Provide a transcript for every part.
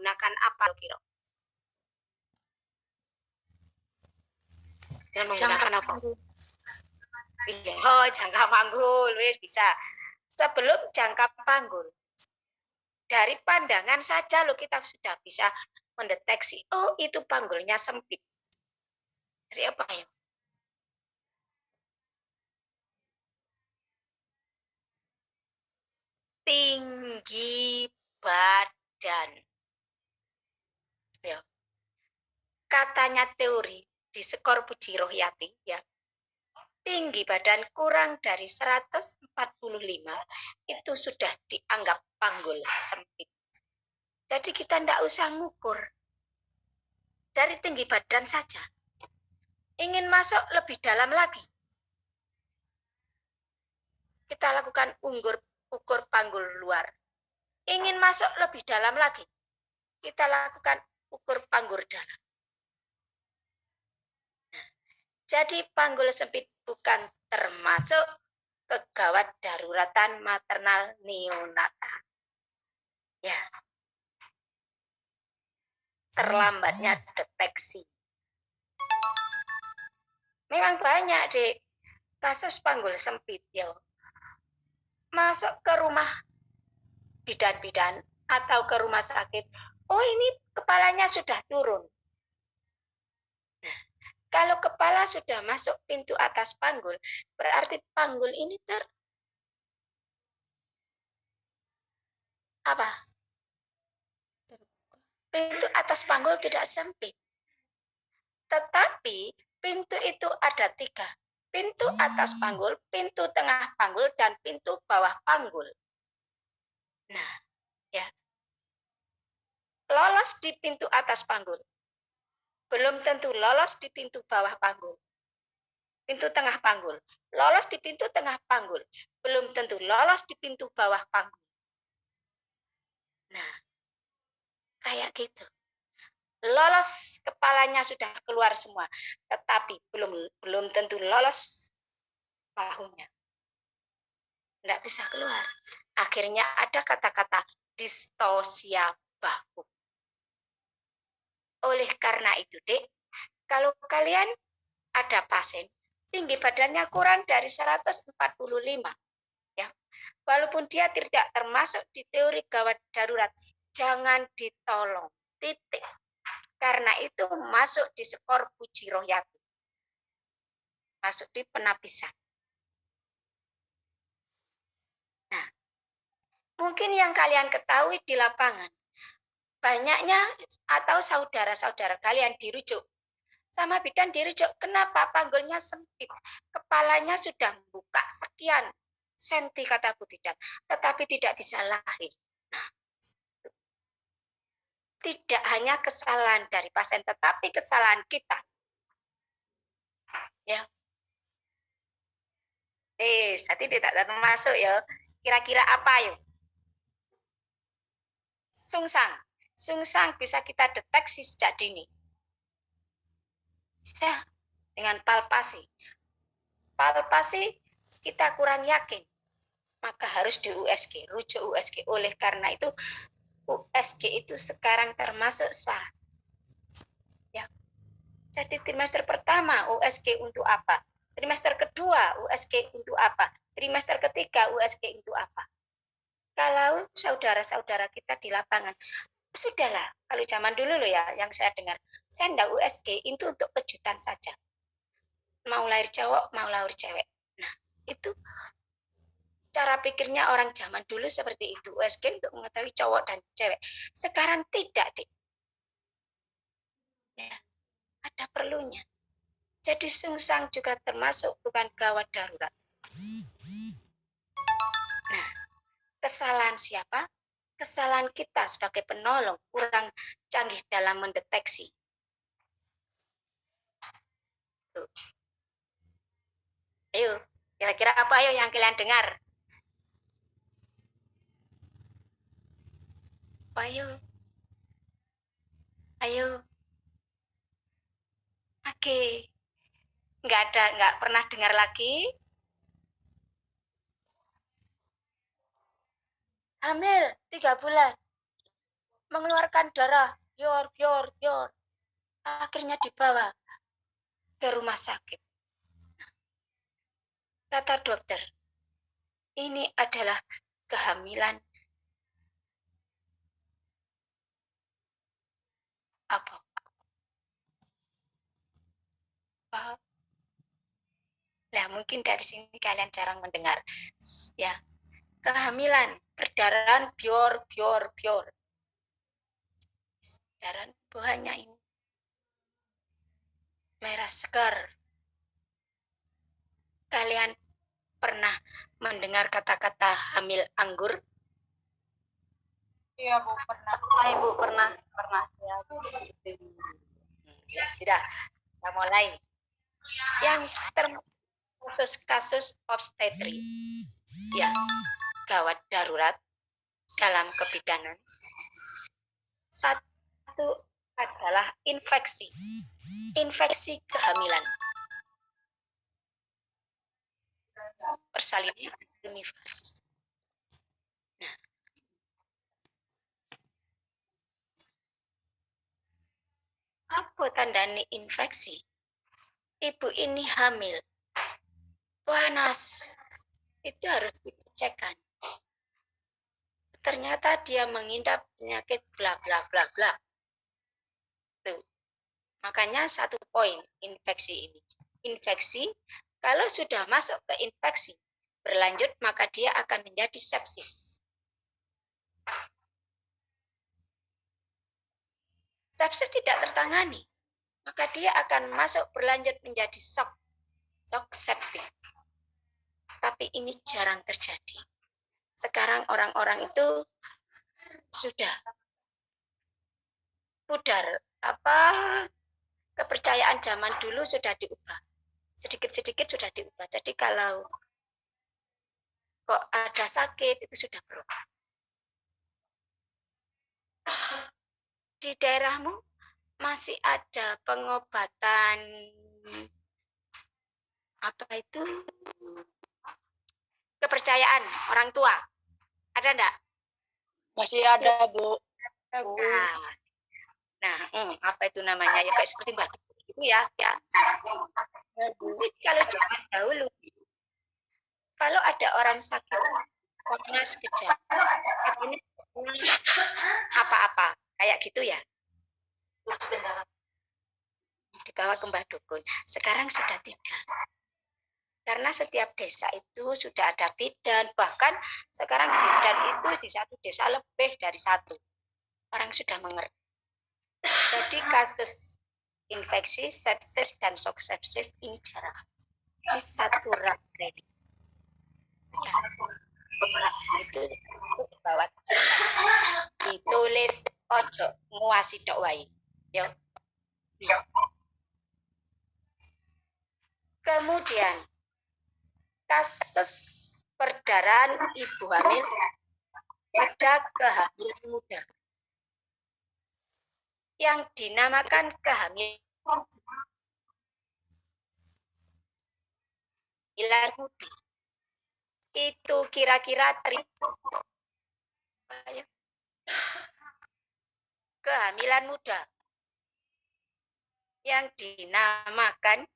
menggunakan apa kira? Dengan menggunakan apa? Oh, jangka panggul, wis bisa. Sebelum jangka panggul, dari pandangan saja loh kita sudah bisa mendeteksi, oh itu panggulnya sempit. Dari apa ya? Tinggi badan. Ya. Katanya teori di skor Puji Rohyati, ya, tinggi badan kurang dari 145 itu sudah dianggap panggul sempit. Jadi kita tidak usah ngukur. Dari tinggi badan saja. Ingin masuk lebih dalam lagi, kita lakukan ukur panggul luar. Ingin masuk lebih dalam lagi, kita lakukan ukur panggul dalam. Nah, jadi panggul sempit bukan termasuk kegawat daruratan maternal neonatal. Ya. Terlambatnya deteksi. Memang banyak di kasus panggul sempit, ya. Masuk ke rumah bidan-bidan atau ke rumah sakit, oh ini kepalanya sudah turun. Nah, kalau kepala sudah masuk pintu atas panggul, berarti panggul ini apa? Pintu atas panggul tidak sempit. Tetapi pintu itu ada 3. Pintu atas panggul, pintu tengah panggul, dan pintu bawah panggul. Nah, ya. Lolos di pintu atas panggul. Belum tentu lolos di pintu bawah panggul. Pintu tengah panggul. Lolos di pintu tengah panggul. Belum tentu lolos di pintu bawah panggul. Nah, kayak gitu. Lolos kepalanya sudah keluar semua, tetapi belum tentu lolos bahunya. Tidak bisa keluar. Akhirnya ada kata-kata distosia bahu. Oleh karena itu, Dek, kalau kalian ada pasien tinggi badannya kurang dari 145, ya, walaupun dia tidak termasuk di teori gawat darurat, jangan ditolong, titik. Karena itu masuk di skor Puji Rohyati, masuk di penapisan. Nah, mungkin yang kalian ketahui di lapangan, banyaknya atau saudara-saudara kalian dirujuk sama bidan, dirujuk, kenapa panggulnya sempit, kepalanya sudah buka sekian senti kata Bu Bidan, tetapi tidak bisa lahir. Nah, tidak hanya kesalahan dari pasien, tetapi kesalahan kita. Ya. Tadi tidak termasuk ya. Kira-kira apa yuk? Sungsang. Sungsang bisa kita deteksi sejak dini. Bisa dengan palpasi. Palpasi kita kurang yakin, maka harus di USG, rujuk USG. Oleh karena itu USG itu sekarang termasuk syarat. Ya. Jadi trimester pertama USG untuk apa? Trimester kedua USG untuk apa? Trimester ketiga USG untuk apa? Kalau saudara-saudara kita di lapangan, sudahlah, kalau zaman dulu loh ya, yang saya dengar, saya enggak USG, itu untuk kejutan saja. Mau lahir cowok, mau lahir cewek. Nah, itu cara pikirnya orang zaman dulu seperti itu. USG untuk mengetahui cowok dan cewek. Sekarang tidak, Dik. Ya, ada perlunya. Jadi sungsang juga termasuk bukan gawat darurat. Nah, kesalahan siapa? Kesalahan kita sebagai penolong kurang canggih dalam mendeteksi. Tuh. Ayo, kira-kira apa ayo yang kalian dengar? Ayo. Ayo. Oke. Nggak pernah dengar lagi. Hamil 3 bulan. mengeluarkan darah, bior. Akhirnya dibawa ke rumah sakit. Kata dokter, ini adalah kehamilan apa? Nah, mungkin dari sini kalian jarang mendengar. Ya, kehamilan, perdarahan, bior. Darah buahnya ini merah segar. Kalian pernah mendengar kata-kata hamil anggur? Iya, Bu, pernah. Ibu pernah. Ya, ya sudah, kita mulai. Yang kasus obstetri, ya, gawat darurat dalam kebidanan. Satu adalah infeksi kehamilan. Persalinan univers. Nah, apa tandanya infeksi? Ibu ini hamil, panas, itu harus dicekkan. Ternyata dia mengidap penyakit bla bla bla bla. Tuh. Makanya satu poin infeksi ini. Infeksi, kalau sudah masuk ke infeksi berlanjut, maka dia akan menjadi sepsis. Sepsis tidak tertangani, maka dia akan masuk berlanjut menjadi shock septik. Tapi ini jarang terjadi. Sekarang orang-orang itu sudah pudar, kepercayaan zaman dulu sudah diubah. Sedikit-sedikit sudah diubah. Jadi kalau kok ada sakit, itu sudah berubah. Di daerahmu masih ada pengobatan apa itu? Kepercayaan orang tua. Ada enggak? Masih ada, Bu. Nah, apa itu namanya? Ya kayak seperti Mbak itu ya. Jadi kalau zaman dahulu, kalau ada orang sakit panas kejang, ini apa-apa kayak gitu ya, dibawa ke Mbah Dukun. Sekarang sudah tidak, karena setiap desa itu sudah ada bidan, bahkan sekarang bidan itu di satu desa lebih dari satu. Orang sudah mengerti. Jadi kasus infeksi, sepsis, dan shock sepsis ini jarang. Ini satu rangkaian. Itu dibawa, ditulis ojo nguasi dok wae. Yo. Kemudian kasus perdarahan ibu hamil pada kehamilan muda yang dinamakan kehamilan muda. Itu kira-kira kehamilan muda yang dinamakan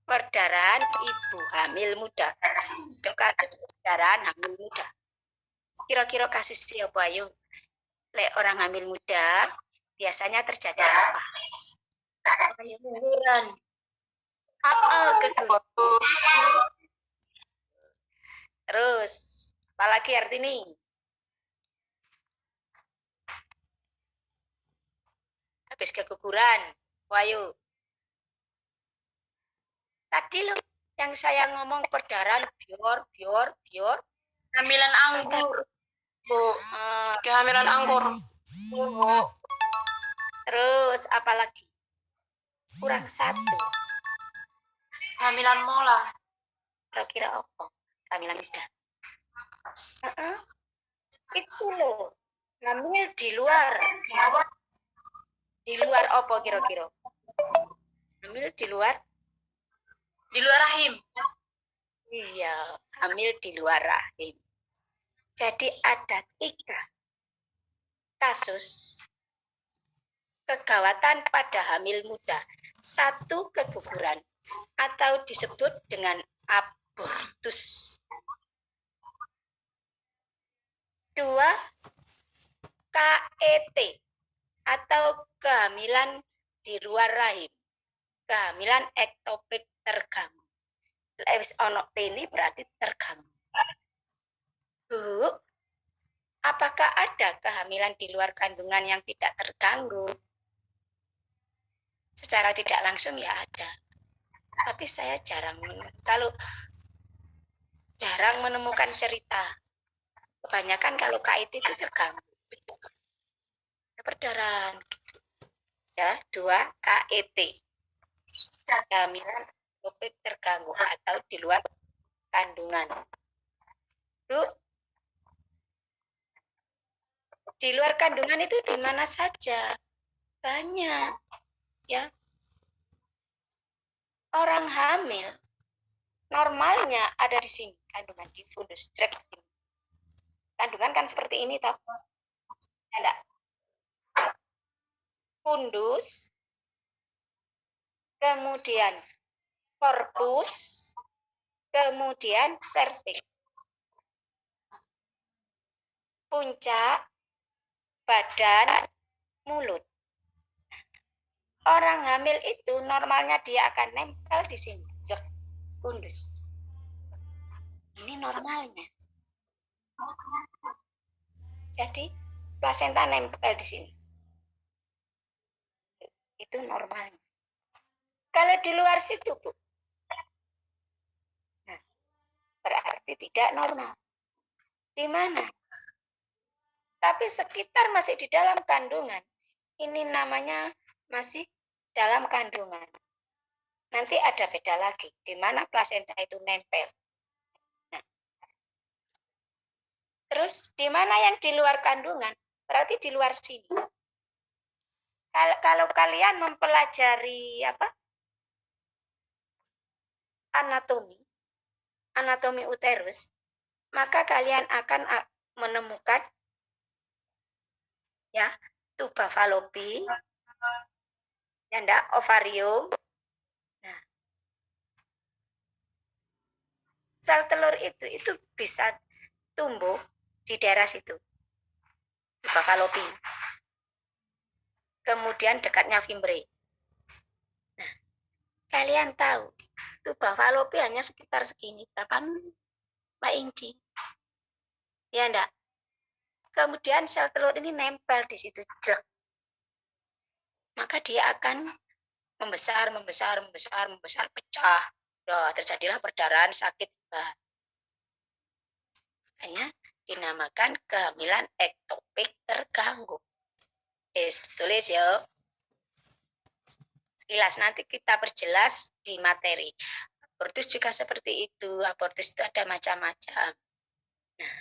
perdarahan ibu hamil muda. Kasus perdarahan hamil muda. Kira-kira kasus siapa ayo? Lek orang hamil muda biasanya terjadi apa? Keguguran. Keguguran. Terus, apalagi artinya? Habis keguguran, wayu. Tadi loh yang saya ngomong perdarahan bior. Kehamilan anggur, Bu. Kehamilan anggur. Bu. Terus apalagi? Kurang satu. Kehamilan mola. Kira-kira apa? Kehamilan muda. Itu loh. Hamil di luar. Di luar apa kira-kira? Hamil di luar? Di luar rahim. Iya, hamil di luar rahim. Jadi ada 3 kasus kegawatan pada hamil muda. 1. Keguguran atau disebut dengan abortus. 2. KET atau kehamilan di luar rahim. Kehamilan ektopik terganggu. Lewis ono ini berarti terganggu. Bu, apakah ada kehamilan di luar kandungan yang tidak terganggu? Secara tidak langsung ya ada. Tapi saya jarang menemukan cerita. Kebanyakan kalau KIT itu terganggu. Perdarahan. Ya, 2 KET. Kehamilan ektopik terganggu atau di luar kandungan. Bu, di luar kandungan itu di mana saja? Banyak. Ya. Orang hamil normalnya ada di sini, kandungan di fundus. Kandungan kan seperti ini toh. Ada fundus, kemudian korpus, kemudian serviks. Puncak, badan, mulut. Orang hamil itu normalnya dia akan nempel di sini, fundus. Ini normalnya. Jadi plasenta nempel di sini. Itu normalnya. Kalau di luar situ, Bu, nah, berarti tidak normal. Di mana? Tapi sekitar masih di dalam kandungan. Ini namanya masih dalam kandungan. Nanti ada beda lagi, di mana plasenta itu nempel. Nah, terus di mana yang di luar kandungan? Berarti di luar sini. Kalau kalian mempelajari anatomi uterus, maka kalian akan menemukan ya tuba falopi, ya enggak, ovarium. Nah, sel telur itu bisa tumbuh di daerah situ, tuba falopi. Kemudian dekatnya fimbre. Nah, kalian tahu tuba falopi hanya sekitar segini, berapa inci? Ya enggak? Kemudian sel telur ini nempel di situ, maka dia akan membesar, pecah. Terjadilah perdarahan, sakit. Makanya dinamakan kehamilan ektopik terganggu. Tulis ya. Sekilas nanti kita perjelas di materi. Abortus juga seperti itu. Abortus itu ada macam-macam. Nah,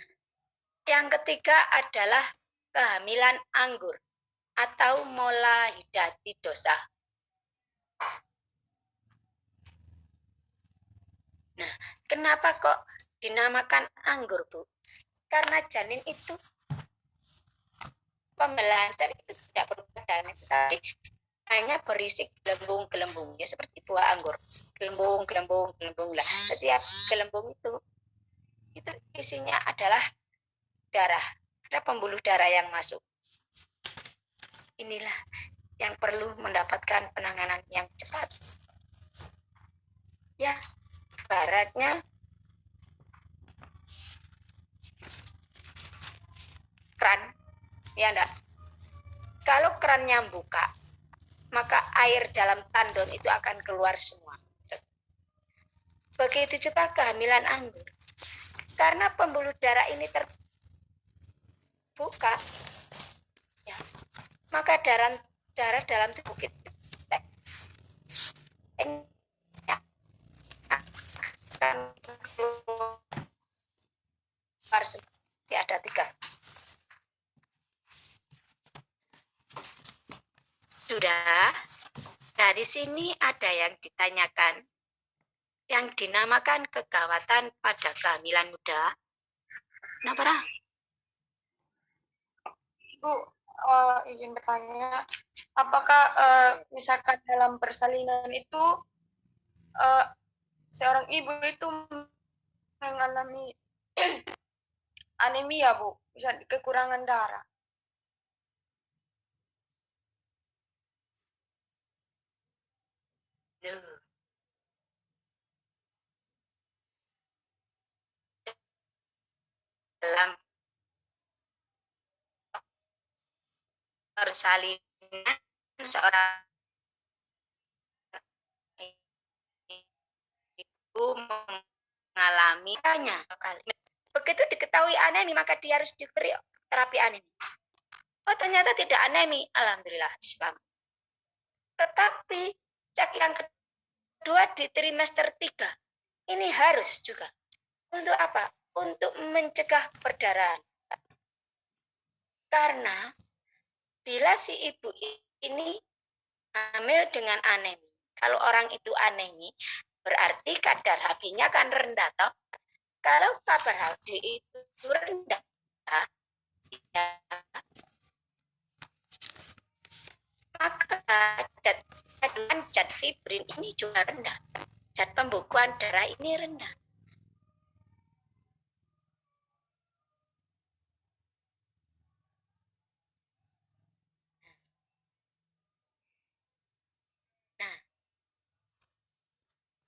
yang ketiga adalah kehamilan anggur atau molahidatidosa. Nah, kenapa kok dinamakan anggur, Bu? Karena janin itu pembelahan itu tidak berbadan, tapi hanya berisi gelembung-gelembung, ya seperti buah anggur, gelembung lah. Setiap gelembung itu isinya adalah darah, ada pembuluh darah yang masuk. Inilah yang perlu mendapatkan penanganan yang cepat. Ya, baratnya keran, ya enggak? Kalau kerannya buka, maka air dalam tandon itu akan keluar semua. Begitu juga kehamilan anggur. Karena pembuluh darah ini terbuka, ya, maka darah dalam tubuh kita akan keluar semua. Ada 3. Sudah. Nah, di sini ada yang ditanyakan, yang dinamakan kegawatan pada kehamilan muda. Kenapa? Bu, izin bertanya, apakah misalkan dalam persalinan itu seorang ibu itu mengalami anemia, Bu, bisa kekurangan darah? Loh, dalam persalinan seorang ibu mengalami hanya kali. Begitu diketahui anemi, maka dia harus diberi terapi anemi. Oh, ternyata tidak anemi. Alhamdulillah, Islam. Tetapi cek yang kedua di trimester 3. Ini harus juga. Untuk apa? Untuk mencegah perdarahan. Karena bila si ibu ini hamil dengan anemi, kalau orang itu anemi, berarti kadar HB-nya akan rendah. Toh? Kalau kadar HB itu rendah, ya, maka kandungan zat fibrin ini juga rendah. Zat pembukuan darah ini rendah. Nah,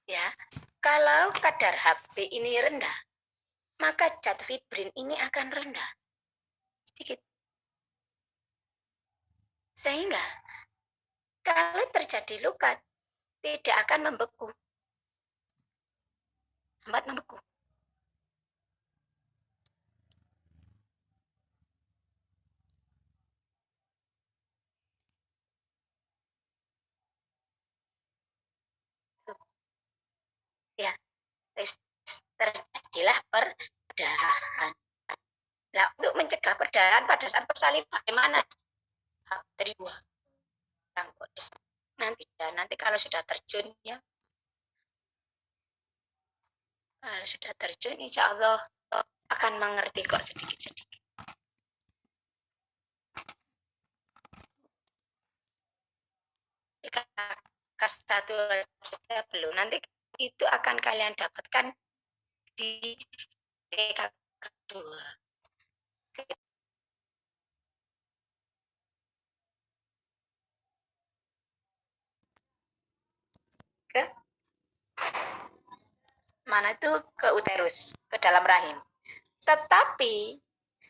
ya, kalau kadar HB ini rendah, maka zat fibrin ini akan rendah. Sedikit. Sehingga kalau terjadi luka, tidak akan membeku. Lambat membeku. Ya, terjadilah perdarahan. Nah, untuk mencegah perdarahan pada saat persalinan bagaimana? Dari buah. Nanti kalau sudah terjun ya, kalau sudah terjun insya Allah akan mengerti kok sedikit-sedikit. Kas satu saja belum, nanti itu akan kalian dapatkan di PK kedua. Ke mana itu? Ke uterus, ke dalam rahim. Tetapi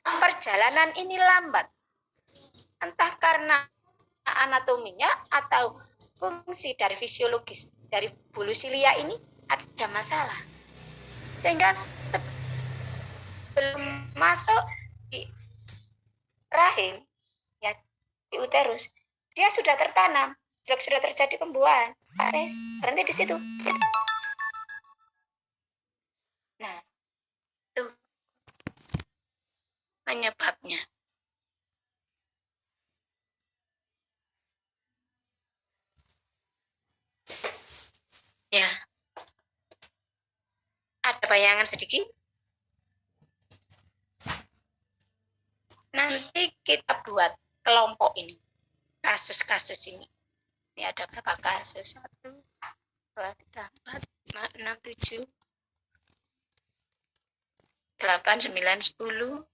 perjalanan ini lambat. Entah karena anatominya atau fungsi dari fisiologis dari bulu silia ini ada masalah. Sehingga sebelum masuk di rahim, ya di uterus, dia sudah tertanam, sudah terjadi pembuahan. Berhenti di situ. Nah, itu penyebabnya. Ya, ada bayangan sedikit. Nanti kita buat kelompok ini, kasus-kasus ini. Ini ada berapa kasus? 1, 2, 3, 4, 5, 6, 7, 8, 9, 10,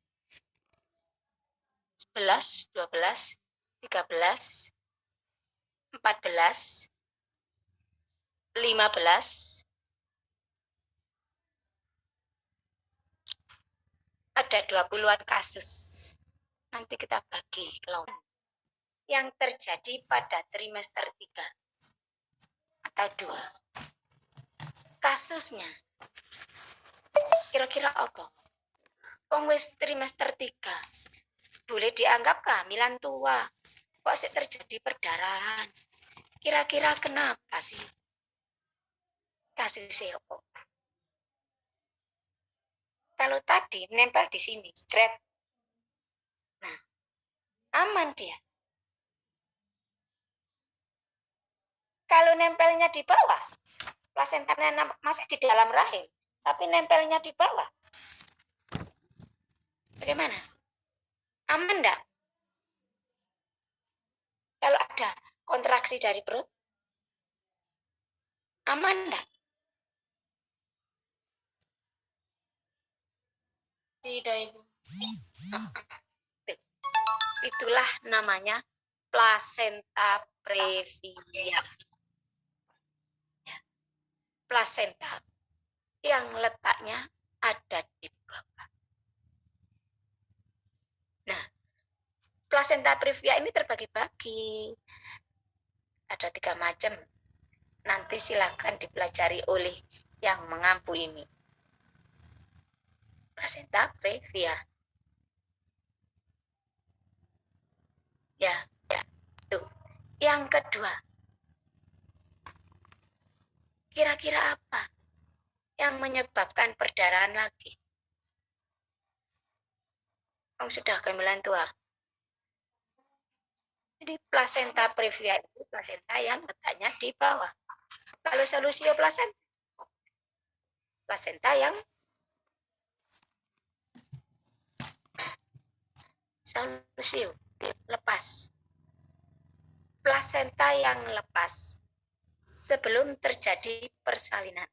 11, 12, 13, 14, 15, ada 20-an kasus. Nanti kita bagi kelompok yang terjadi pada trimester 3 atau 2. Kasusnya kira-kira apa? Wis trimester 3 boleh dianggap kehamilan tua. Kok sih terjadi perdarahan? Kira-kira kenapa sih? Kasusnya apa? Kalau tadi menempel di sini, strap. Nah, aman dia. Kalau nempelnya di bawah, plasentanya masih di dalam rahim, tapi nempelnya di bawah. Bagaimana? Aman enggak? ada kontraksi dari perut? Aman enggak? Tidak, Ibu. Itulah namanya plasenta previa. Plasenta yang letaknya ada di bawah. Nah, plasenta previa ini terbagi-bagi. Ada 3 macam. Nanti silakan dipelajari oleh yang mengampu ini. Plasenta previa. Ya, tuh. Yang kedua, kira-kira apa yang menyebabkan perdarahan lagi? Sudah kehamilan tua. Jadi plasenta previa itu plasenta yang letaknya di bawah. Kalau solusio plasenta yang solusio lepas. Plasenta yang lepas sebelum terjadi persalinan.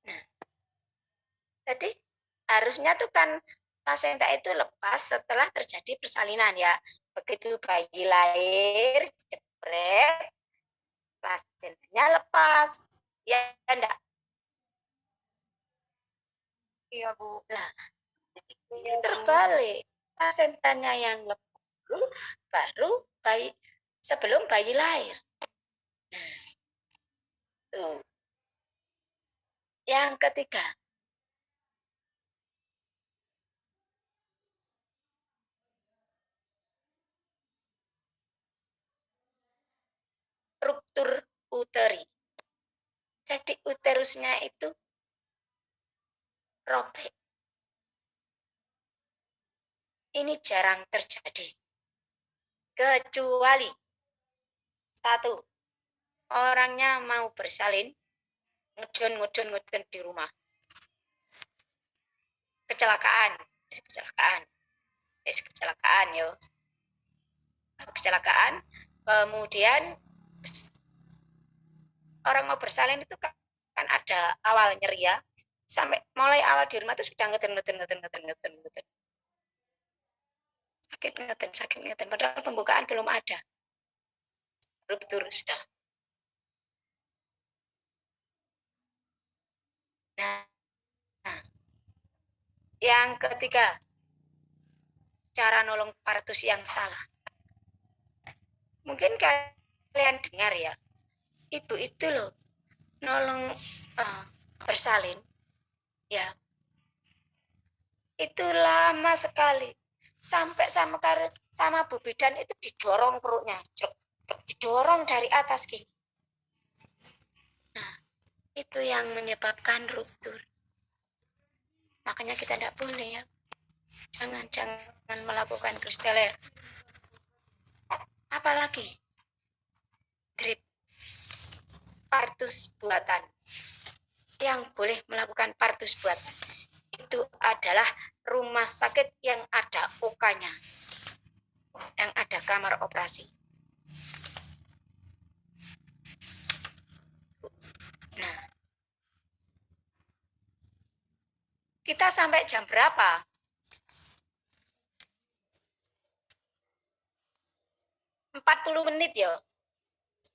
Nah, jadi harusnya tuh kan plasenta itu lepas setelah terjadi persalinan ya. Begitu bayi lahir, jebret, plasentanya lepas. Ya enggak? Iya, Bu. Nah, ini terbalik. Plasentanya yang lepas baru bayi sebelum bayi lahir. Tuh. Yang ketiga, ruptur uteri. Jadi uterusnya itu robek. Ini jarang terjadi. Kecuali satu, orangnya mau bersalin, ngudun di rumah. Kecelakaan yo. Kecelakaan, kemudian orang mau bersalin itu kan ada awal nyeri ya. Sampai mulai awal di rumah itu sudah ngeten. Sakit ngeten. Padahal pembukaan belum ada. Ruptur sudah. Nah, yang ketiga, cara nolong partus yang salah. Mungkin kalian dengar ya, itu loh, nolong bersalin, ya, itu lama sekali. Sampai sama Bu Bidan itu didorong perutnya, didorong dari atas gini. Nah, itu yang menyebabkan ruptur. Makanya kita tidak boleh ya, jangan melakukan kristeler. Apalagi drip partus buatan. Yang boleh melakukan partus buatan itu adalah rumah sakit yang ada OK-nya, yang ada kamar operasi. Nah, kita sampai jam berapa? ...40 menit ya?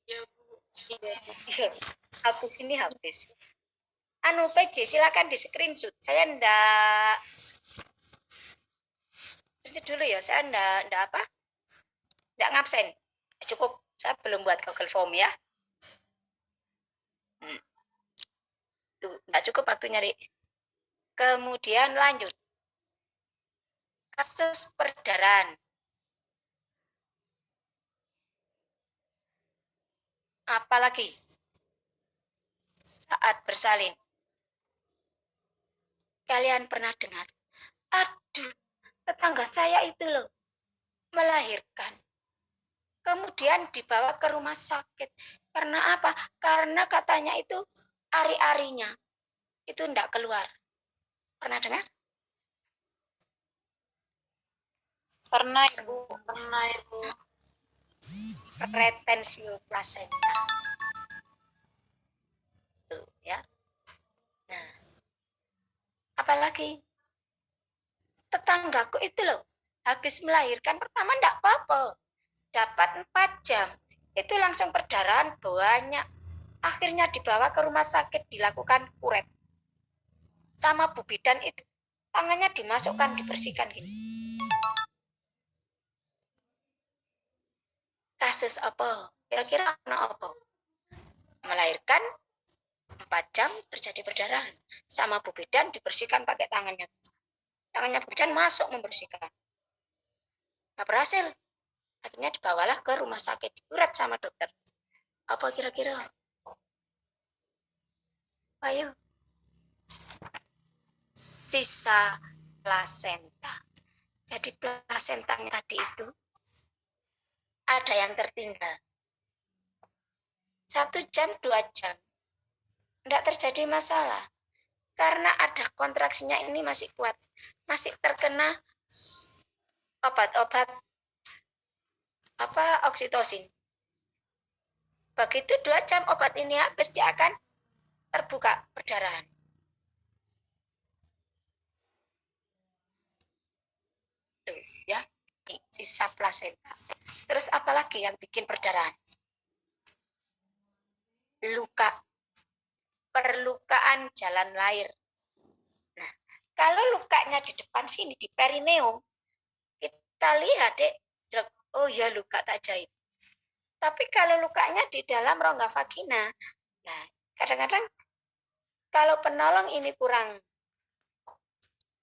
Iya, Bu. Iya, habis. PJ silakan di screenshot. Saya ndak dulu ya, saya ndak ngabsen. Cukup, saya belum buat Google Form ya. Tuh, ndak cukup waktu nyari. Kemudian lanjut. Kasus perdarahan. Apalagi saat bersalin. Kalian pernah dengar? Aduh, tetangga saya itu loh melahirkan. Kemudian dibawa ke rumah sakit. Karena apa? Karena katanya itu ari-arinya itu enggak keluar. Pernah dengar? Pernah Ibu, pernah Ibu. Retensio plasenta. Tuh, ya. Nah, apalagi tetanggaku itu loh, habis melahirkan pertama enggak apa-apa. Dapat 4 jam. Itu langsung perdarahan banyak. Akhirnya dibawa ke rumah sakit dilakukan kuret. Sama Bu Bidan itu tangannya dimasukkan, dibersihkan gini. Kasus apa? Kira-kira apa? Melahirkan 4 jam terjadi perdarahan. Sama Bu Bidan dibersihkan pakai tangannya. Tangannya Bu Bidan masuk membersihkan. Nggak berhasil. Akhirnya dibawalah ke rumah sakit, dikuret sama dokter. Apa kira-kira? Ayo. Sisa plasenta. Jadi plasentanya tadi itu ada yang tertinggal. 1 jam, 2 jam. Tidak terjadi masalah. Karena ada kontraksinya ini masih kuat. Masih terkena obat-obat oksitosin. Begitu 2 jam obat ini habis, dia akan terbuka perdarahan. Tuh, ya. Ini sisa plasenta. Terus apalagi yang bikin perdarahan? Luka. Perlukaan jalan lahir. Nah, kalau lukanya di depan sini, di perineum, kita lihat, Dek, oh ya luka tak jahit. Tapi kalau lukanya di dalam rongga vagina, nah kadang-kadang kalau penolong ini kurang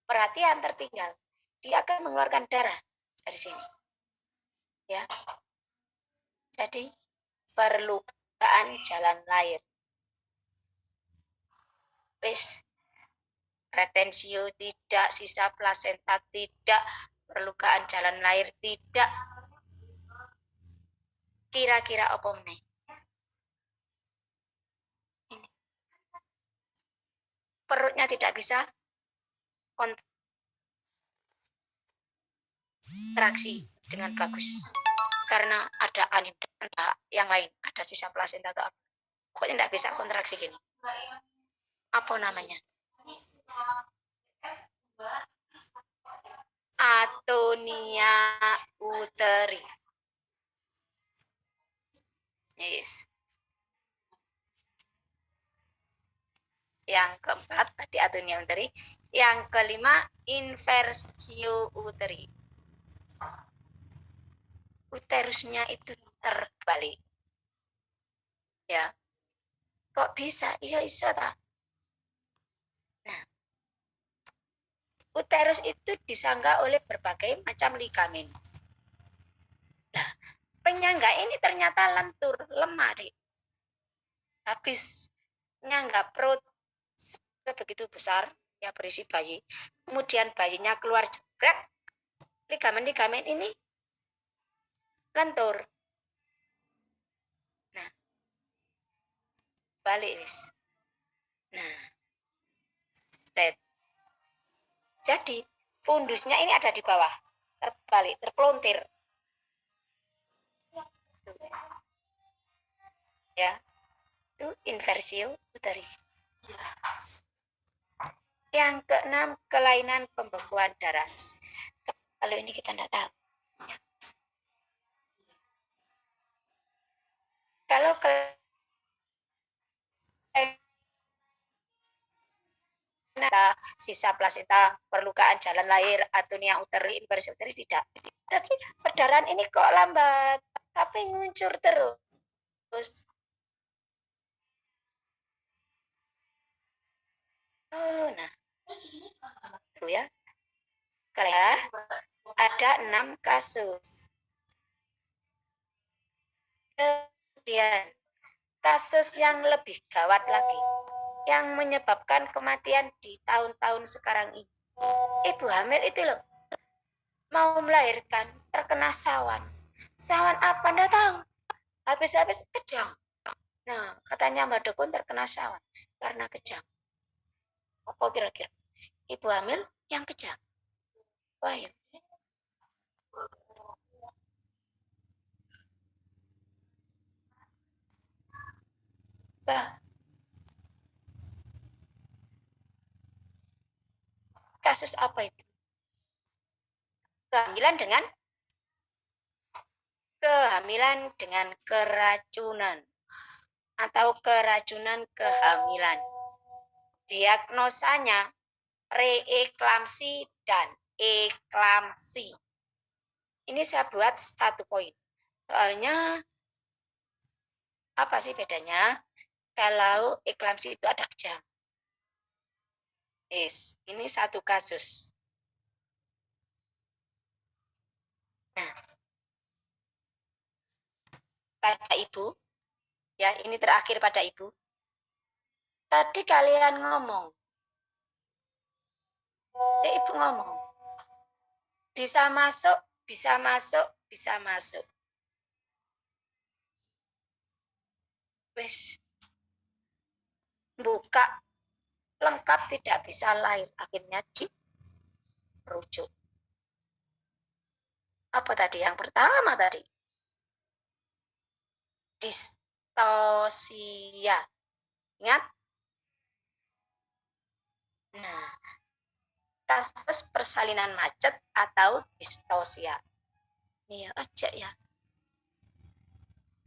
perhatian, tertinggal, dia akan mengeluarkan darah dari sini. Ya. Jadi perlukaan jalan lahir. Retensio tidak, sisa plasenta tidak, perlukaan jalan lahir tidak. Kira-kira apa meneh? Perutnya tidak bisa kontraksi dengan bagus karena ada yang lain, ada sisa plasenta atau apa. Pokoknya tidak bisa kontraksi gini. Apa namanya? Atonia uteri. Yes. Yang keempat tadi atonia uteri. Yang kelima inversio uteri. Uterusnya itu terbalik. Ya. Kok bisa? Iya tak? Nah, uterus itu disangga oleh berbagai macam ligamen. Nah, penyangga ini ternyata lentur, lemah, Dek. Habis nyangga perut begitu besar, ya berisi bayi. Kemudian bayinya keluar jebret, ligamen-ligamen ini lentur. Nah, balik wis. Nah, red. Jadi fundusnya ini ada di bawah, terbalik, terpelontir. Ya, itu inversio uteri. Yang keenam, kelainan pembekuan darah. Kalau ini kita tidak tahu. Ya. Kalau sisa plasenta, perlukaan jalan lahir, atonia uteri, inversi uteri tidak. Jadi perdarahan ini kok lambat, tapi nguncur terus. Oh, nah, tuh ya. Kalian ada 6 kasus. Kemudian kasus yang lebih gawat lagi, yang menyebabkan kematian di tahun-tahun sekarang ini. Ibu hamil itu loh, mau melahirkan, terkena sawan. Sawan apa? Nggak tahu. Habis-habis kejang. Nah, katanya Mbak Dukun terkena sawan karena kejang. Apa kira-kira? Ibu hamil yang kejang. Wah, ya. kasus apa itu? Kehamilan dengan keracunan atau keracunan kehamilan. Diagnosanya preeklamsi dan eklamsi. Ini saya buat 1 poin. Soalnya apa sih bedanya? Kalau eklamsi itu ada kejang. Ini 1 kasus. Nah, pada ibu, ya ini terakhir pada ibu. Tadi kalian ngomong, ibu ngomong, bisa masuk, bisa masuk, bisa masuk. Wes, buka lengkap tidak bisa lahir, akhirnya dirujuk. Apa tadi yang pertama tadi? Distosia. Ingat? Nah, kasus persalinan macet atau distosia. Ini aja ya.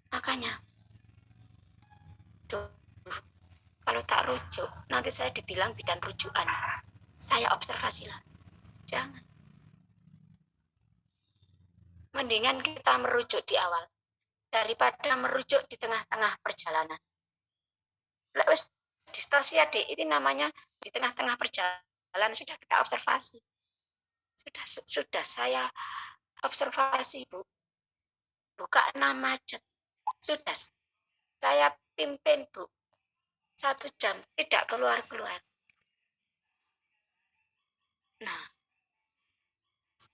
Makanya, kalau tak rujuk, nanti saya dibilang bidan rujukan. Saya observasi lah. Jangan. Mendingan kita merujuk di awal daripada merujuk di tengah-tengah perjalanan. Wes distosia deh, ini namanya di tengah-tengah perjalanan sudah kita observasi. Sudah saya observasi, Bu. Buka 6 macet. Sudah saya pimpin, Bu. 1 jam tidak keluar-keluar. Nah,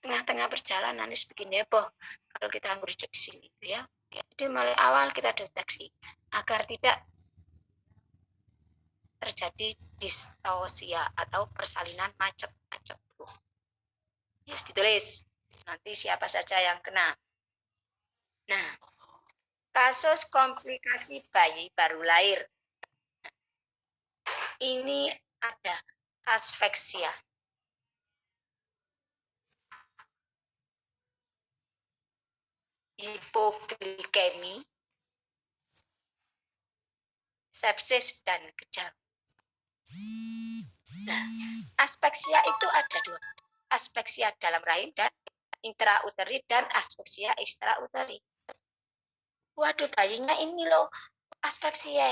tengah-tengah perjalanan ini begini heboh kalau kita merujuk di sini ya. Jadi mulai awal kita deteksi agar tidak terjadi distosia atau persalinan macet-macet. Yes, ditulis. Nanti siapa saja yang kena. Nah, kasus komplikasi bayi baru lahir. Ini ada aspeksia. Hipoglikemi, sepsis, dan kejang. Nah, aspeksia itu ada 2. Aspeksia dalam rahim dan intrauteri dan aspeksia ekstrauteri. Waduh, bayinya ini loh aspeksia